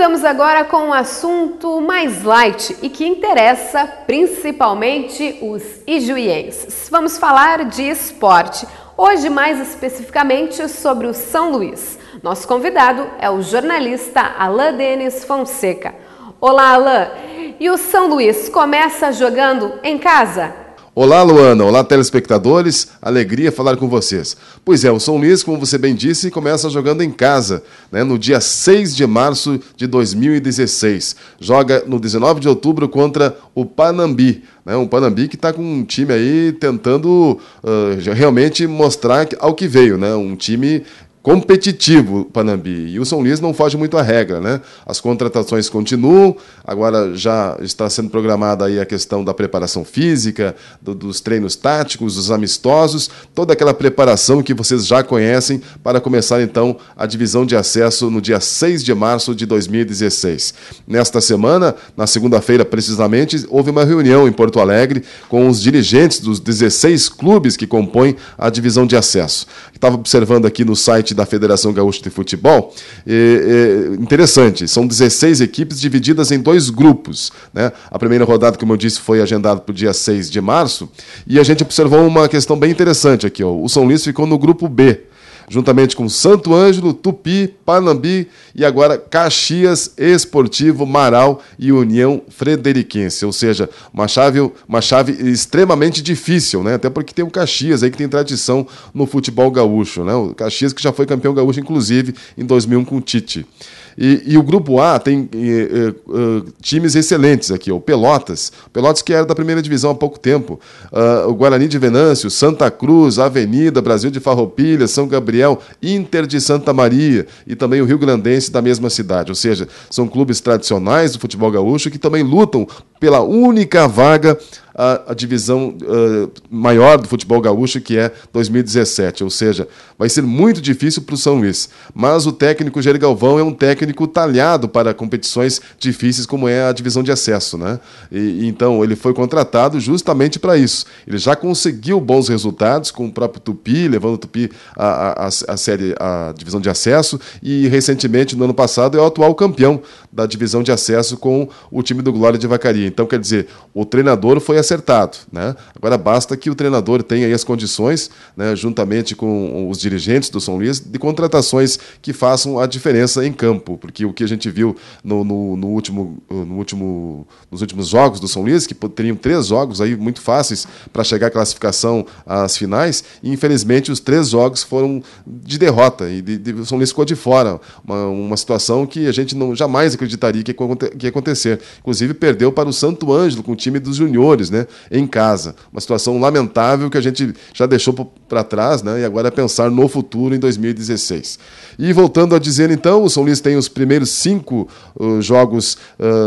Voltamos agora com um assunto mais light e que interessa principalmente os ijuienses. Vamos falar de esporte. Hoje, mais especificamente, sobre o São Luís. Nosso convidado é o jornalista Alain Denis Fonseca. Olá, Alain. E o São Luís começa jogando em casa? Olá, Luana. Olá, telespectadores. Alegria falar com vocês. Pois é, o São Luís, como você bem disse, começa jogando em casa, no dia 6 de março de 2016. Joga no 19 de outubro contra o Panambi. Um Panambi que está com um time aí tentando realmente mostrar ao que veio, um time competitivo, o Panambi. E o São Luís não foge muito à regra, As contratações continuam, agora já está sendo programada aí a questão da preparação física, dos treinos táticos, dos amistosos, toda aquela preparação que vocês já conhecem para começar, então, a divisão de acesso no dia 6 de março de 2016. Nesta semana, na segunda-feira precisamente, houve uma reunião em Porto Alegre com os dirigentes dos 16 clubes que compõem a divisão de acesso. Estava observando aqui no site da Federação Gaúcha de Futebol, interessante, são 16 equipes divididas em dois grupos, A primeira rodada, como eu disse, foi agendada para o dia 6 de março, e a gente observou uma questão bem interessante aqui, o São Luís ficou no grupo B, juntamente com Santo Ângelo, Tupi, Panambi e agora Caxias, Esportivo, Marau e União Frederiquense. Ou seja, uma chave extremamente difícil, Até porque tem o Caxias aí que tem tradição no futebol gaúcho, O Caxias que já foi campeão gaúcho, inclusive, em 2001 com o Tite. E o Grupo A tem times excelentes aqui, o Pelotas que era da primeira divisão há pouco tempo, o Guarani de Venâncio, Santa Cruz, Avenida, Brasil de Farroupilha, São Gabriel, Inter de Santa Maria e também o Rio Grandense da mesma cidade, ou seja, são clubes tradicionais do futebol gaúcho que também lutam pela única vaga a divisão maior do futebol gaúcho, que é 2017, ou seja, vai ser muito difícil para o São Luís, mas o técnico Jair Galvão é um técnico talhado para competições difíceis como é a divisão de acesso, E então ele foi contratado justamente para isso. Ele já conseguiu bons resultados com o próprio Tupi, levando o Tupi a divisão de acesso, e recentemente, no ano passado, é o atual campeão da divisão de acesso com o time do Glória de Vacaria. Então, quer dizer, o treinador foi acertado, Agora basta que o treinador tenha aí as condições, juntamente com os dirigentes do São Luís, de contratações que façam a diferença em campo, porque o que a gente viu nos últimos jogos do São Luís, que teriam 3 jogos aí muito fáceis para chegar à classificação às finais, e infelizmente os 3 jogos foram de derrota, e o São Luís ficou de fora, uma situação que a gente jamais acreditaria que ia acontecer. Inclusive perdeu para o Santo Ângelo com o time dos juniores, em casa. Uma situação lamentável que a gente já deixou para trás, e agora é pensar no futuro em 2016. E voltando a dizer, então, o São Luís tem os primeiros 5 jogos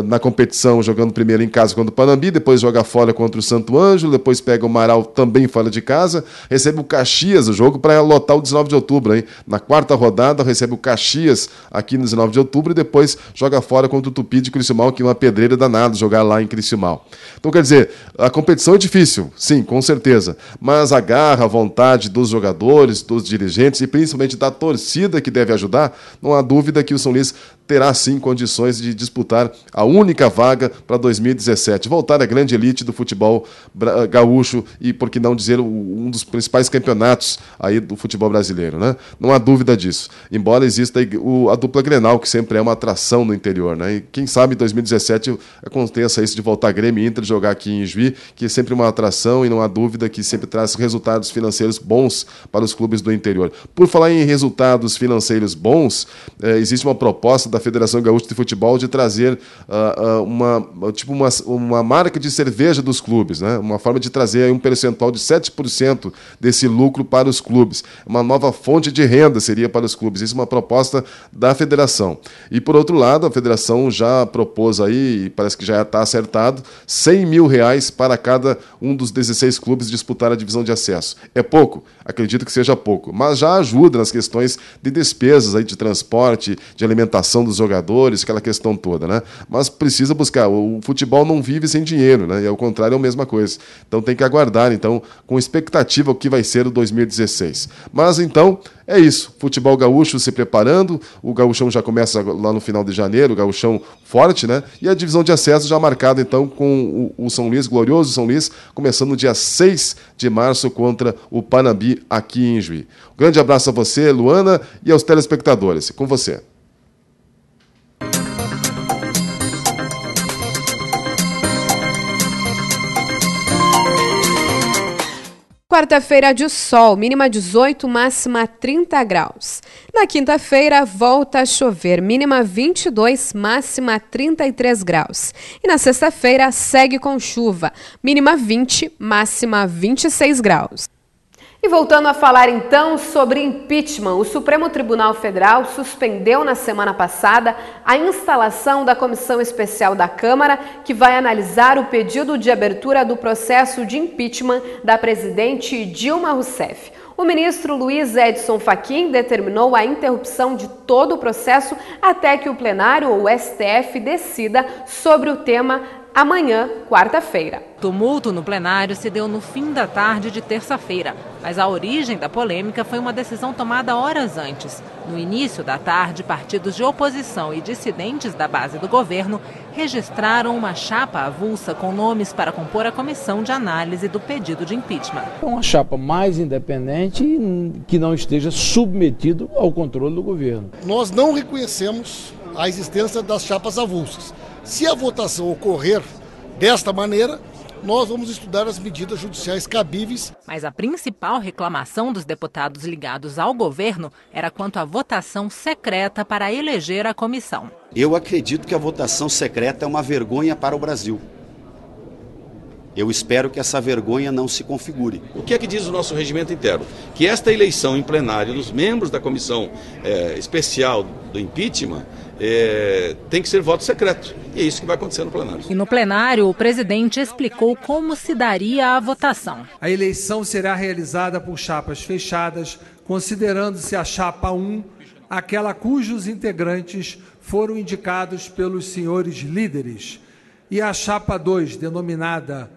na competição, jogando primeiro em casa contra o Panambi, depois joga fora contra o Santo Ângelo, depois pega o Marau também fora de casa, recebe o Caxias, o jogo para lotar o 19 de outubro, Na 4ª rodada, recebe o Caxias aqui no 19 de outubro e depois joga fora contra o Tupi de Criciúmal, que é uma pedreira danada jogar lá em Criciúmal. Então, quer dizer, a competição é difícil, sim, com certeza, mas a garra, a vontade dos jogadores, dos dirigentes e principalmente da torcida que deve ajudar, não há dúvida que o São Luís terá sim condições de disputar a única vaga para 2017, voltar à grande elite do futebol gaúcho e, por que não dizer, um dos principais campeonatos aí do futebol brasileiro, Não há dúvida disso, embora exista a dupla Grenal, que sempre é uma atração no interior, E quem sabe em 2017 aconteça isso de voltar Grêmio e Inter jogar aqui em Juí, que é sempre uma atração e não há dúvida que sempre traz resultados financeiros bons para os clubes do interior. Por falar em resultados financeiros bons, existe uma proposta da Federação Gaúcha de Futebol de trazer uma marca de cerveja dos clubes, Uma forma de trazer aí um percentual de 7% desse lucro para os clubes. Uma nova fonte de renda seria para os clubes. Isso é uma proposta da Federação. E, por outro lado, a Federação já propôs aí, e parece que já está acertado, R$100 mil para cada um dos 16 clubes disputar a divisão de acesso. É pouco? Acredito que seja pouco, mas já ajuda nas questões de despesas aí de transporte, de alimentação dos jogadores, aquela questão toda, Mas precisa buscar. O futebol não vive sem dinheiro, E ao contrário é a mesma coisa. Então tem que aguardar, então, com expectativa o que vai ser o 2016. Mas então, É isso, futebol gaúcho se preparando, o gauchão já começa lá no final de janeiro, o gauchão forte, né? E a divisão de acesso já marcada então com o São Luís, glorioso São Luís, começando no dia 6 de março contra o Panambi aqui em Juí. Um grande abraço a você, Luana, e aos telespectadores. Com você. Quarta-feira de sol, mínima 18, máxima 30 graus. Na quinta-feira, volta a chover, mínima 22, máxima 33 graus. E na sexta-feira, segue com chuva, mínima 20, máxima 26 graus. E voltando a falar então sobre impeachment, o Supremo Tribunal Federal suspendeu na semana passada a instalação da Comissão Especial da Câmara que vai analisar o pedido de abertura do processo de impeachment da presidente Dilma Rousseff. O ministro Luiz Edson Fachin determinou a interrupção de todo o processo até que o plenário ou o STF decida sobre o tema amanhã, quarta-feira. O tumulto no plenário se deu no fim da tarde de terça-feira, mas a origem da polêmica foi uma decisão tomada horas antes. No início da tarde, partidos de oposição e dissidentes da base do governo registraram uma chapa avulsa com nomes para compor a comissão de análise do pedido de impeachment. É uma chapa mais independente que não esteja submetido ao controle do governo. Nós não reconhecemos a existência das chapas avulsas. Se a votação ocorrer desta maneira, nós vamos estudar as medidas judiciais cabíveis. Mas a principal reclamação dos deputados ligados ao governo era quanto à votação secreta para eleger a comissão. Eu acredito que a votação secreta é uma vergonha para o Brasil. Eu espero que essa vergonha não se configure. O que é que diz o nosso regimento interno? Que esta eleição em plenário dos membros da comissão especial do impeachment tem que ser voto secreto. E é isso que vai acontecer no plenário. E no plenário, o presidente explicou como se daria a votação. A eleição será realizada por chapas fechadas, considerando-se a chapa 1 aquela cujos integrantes foram indicados pelos senhores líderes. E a chapa 2, denominada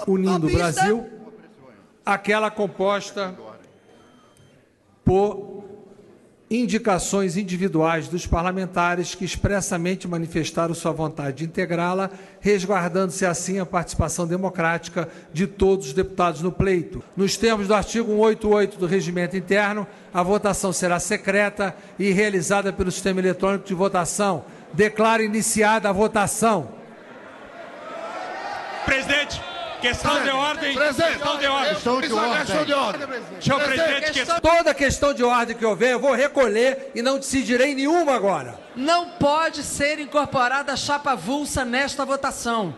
Unindo o Brasil, aquela composta por indicações individuais dos parlamentares que expressamente manifestaram sua vontade de integrá-la, resguardando-se assim a participação democrática de todos os deputados no pleito. Nos termos do artigo 188 do Regimento Interno, a votação será secreta e realizada pelo sistema eletrônico de votação. Declaro iniciada a votação. Presidente, questão de ordem. Questão de ordem. Senhor presidente, Toda questão de ordem que houver, eu vou recolher e não decidirei nenhuma agora. Não pode ser incorporada a chapa avulsa nesta votação.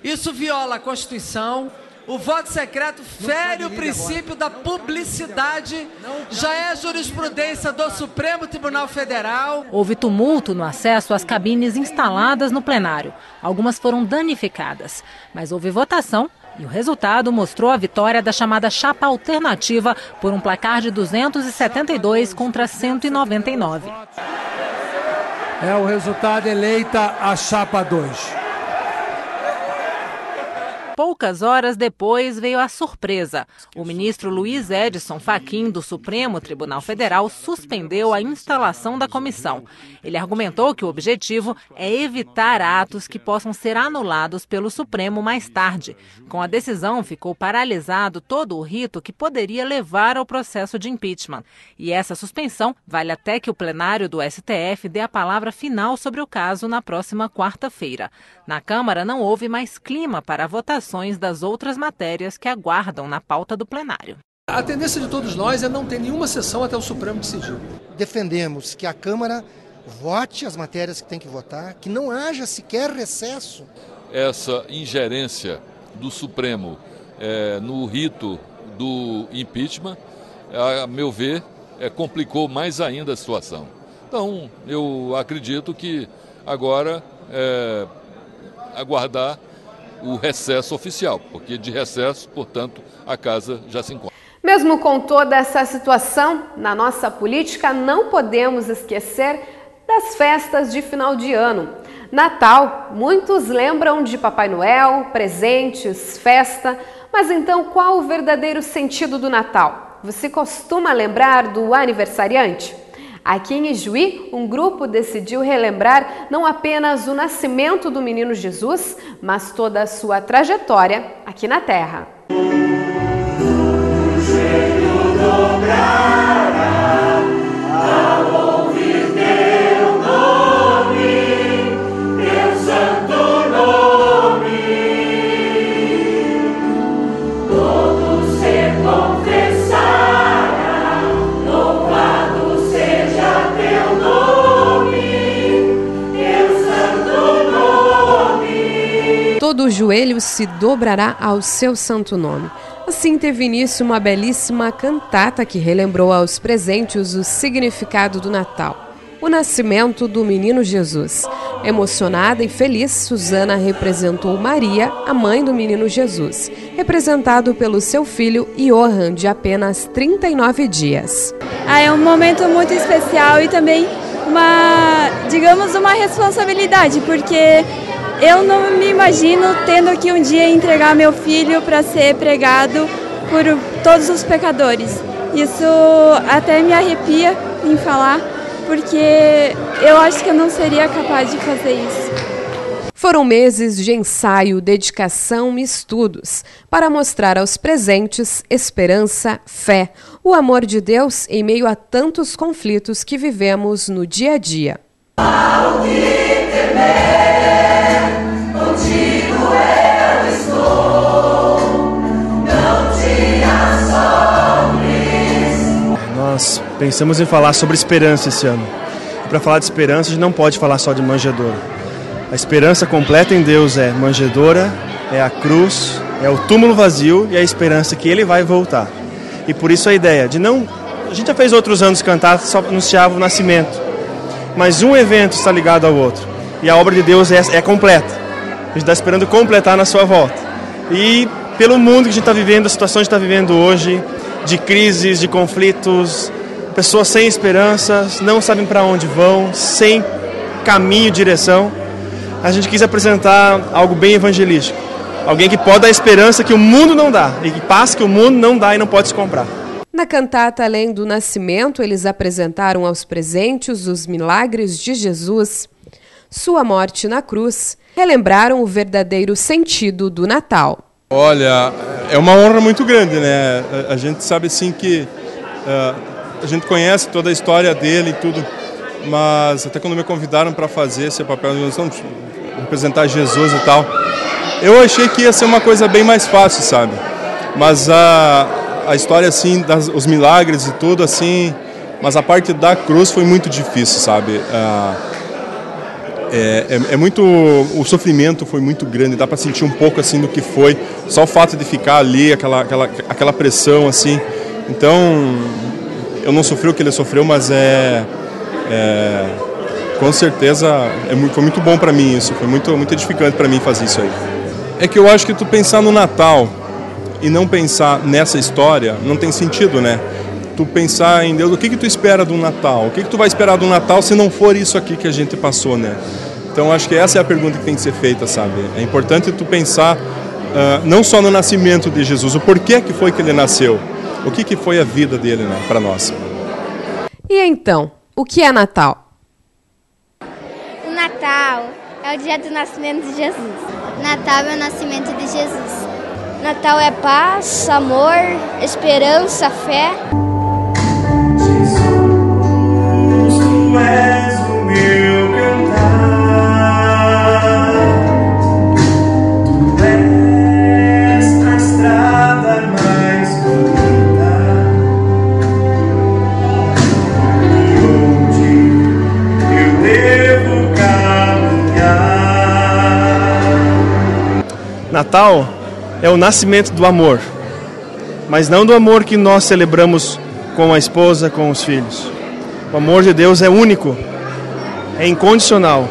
Isso viola a Constituição. O voto secreto fere o princípio da publicidade, já é jurisprudência do Supremo Tribunal Federal. Houve tumulto no acesso às cabines instaladas no plenário. Algumas foram danificadas, mas houve votação e o resultado mostrou a vitória da chamada chapa alternativa por um placar de 272 contra 199. É o resultado, eleita a chapa 2. Poucas horas depois veio a surpresa. O ministro Luiz Edson Fachin, do Supremo Tribunal Federal, suspendeu a instalação da comissão. Ele argumentou que o objetivo é evitar atos que possam ser anulados pelo Supremo mais tarde. Com a decisão, ficou paralisado todo o rito que poderia levar ao processo de impeachment. E essa suspensão vale até que o plenário do STF dê a palavra final sobre o caso na próxima quarta-feira. Na Câmara não houve mais clima para a votação das outras matérias que aguardam na pauta do plenário. A tendência de todos nós é não ter nenhuma sessão até o Supremo decidir. Defendemos que a Câmara vote as matérias que tem que votar, que não haja sequer recesso. Essa ingerência do Supremo no rito do impeachment, a meu ver, complicou mais ainda a situação. Então, eu acredito que agora aguardar o recesso oficial, porque de recesso, portanto, a casa já se encontra. Mesmo com toda essa situação, na nossa política não podemos esquecer das festas de final de ano. Natal, muitos lembram de Papai Noel, presentes, festa, mas então qual o verdadeiro sentido do Natal? Você costuma lembrar do aniversariante? Aqui em Ijuí, um grupo decidiu relembrar não apenas o nascimento do menino Jesus, mas toda a sua trajetória aqui na Terra. Todo joelho se dobrará ao seu santo nome. Assim teve início uma belíssima cantata que relembrou aos presentes o significado do Natal, o nascimento do menino Jesus. Emocionada e feliz, Susana representou Maria, a mãe do menino Jesus, representado pelo seu filho Johan, de apenas 39 dias. É um momento muito especial e também uma responsabilidade, porque eu não me imagino tendo que um dia entregar meu filho para ser pregado por todos os pecadores. Isso até me arrepia em falar, porque eu acho que eu não seria capaz de fazer isso. Foram meses de ensaio, dedicação e estudos para mostrar aos presentes esperança, fé, o amor de Deus em meio a tantos conflitos que vivemos no dia a dia. Contigo eu estou, não te assombres. Nós pensamos em falar sobre esperança esse ano. E para falar de esperança, a gente não pode falar só de manjedoura. A esperança completa em Deus é manjedoura, é a cruz, é o túmulo vazio e a esperança que Ele vai voltar. E por isso a ideia de não... A gente já fez outros anos cantar, só anunciava o nascimento. Mas um evento está ligado ao outro. E a obra de Deus é completa. A gente está esperando completar na sua volta. E pelo mundo que a gente está vivendo, a situação que a gente está vivendo hoje, de crises, de conflitos, pessoas sem esperanças, não sabem para onde vão, sem caminho, direção, a gente quis apresentar algo bem evangelístico. Alguém que pode dar esperança que o mundo não dá, e que paz que o mundo não dá e não pode se comprar. Na cantata Além do Nascimento, eles apresentaram aos presentes os milagres de Jesus, sua morte na cruz, relembraram o verdadeiro sentido do Natal. Olha, é uma honra muito grande, né? A gente sabe assim que a gente conhece toda a história dele e tudo, mas até quando me convidaram para fazer esse papel de representar Jesus e tal, eu achei que ia ser uma coisa bem mais fácil, sabe? Mas a história assim, os milagres e tudo assim, mas a parte da cruz foi muito difícil, sabe? O sofrimento foi muito grande, dá para sentir um pouco assim do que foi, só o fato de ficar ali, aquela pressão assim. Então, eu não sofri o que ele sofreu, mas com certeza foi muito bom para mim isso, foi muito edificante para mim fazer isso aí. É que eu acho que tu pensar no Natal e não pensar nessa história não tem sentido, né? Tu pensar em Deus, o que tu espera do Natal? O que tu vai esperar do Natal se não for isso aqui que a gente passou, né? Então acho que essa é a pergunta que tem que ser feita, sabe? É importante tu pensar não só no nascimento de Jesus, o porquê que foi que ele nasceu, o que foi a vida dele, né, para nós. E então, o que é Natal? O Natal é o dia do nascimento de Jesus. Natal é o nascimento de Jesus. Natal é paz, amor, esperança, fé. Jesus, tu és o meu cantar. Tu és a estrada mais bonita. E onde eu devo caminhar. Natal é o nascimento do amor, mas não do amor que nós celebramos com a esposa, com os filhos. O amor de Deus é único, é incondicional,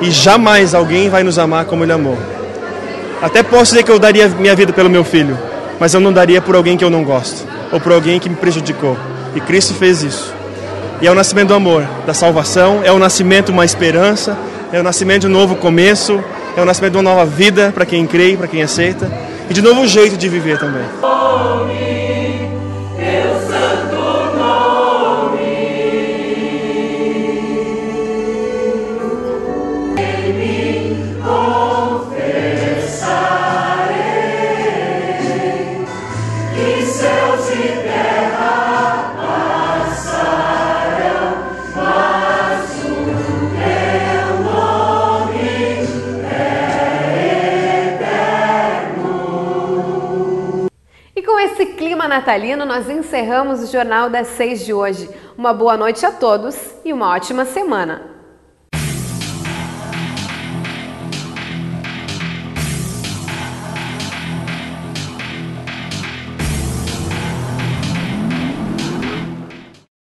e jamais alguém vai nos amar como Ele amou. Até posso dizer que eu daria minha vida pelo meu filho, mas eu não daria por alguém que eu não gosto, ou por alguém que me prejudicou. E Cristo fez isso. E é o nascimento do amor, da salvação, é o nascimento de uma esperança, é o nascimento de um novo começo, é o nascimento de uma nova vida para quem crê, para quem aceita, e de novo jeito de viver também. natalino, nós encerramos o Jornal das 6 de hoje. Uma boa noite a todos e uma ótima semana.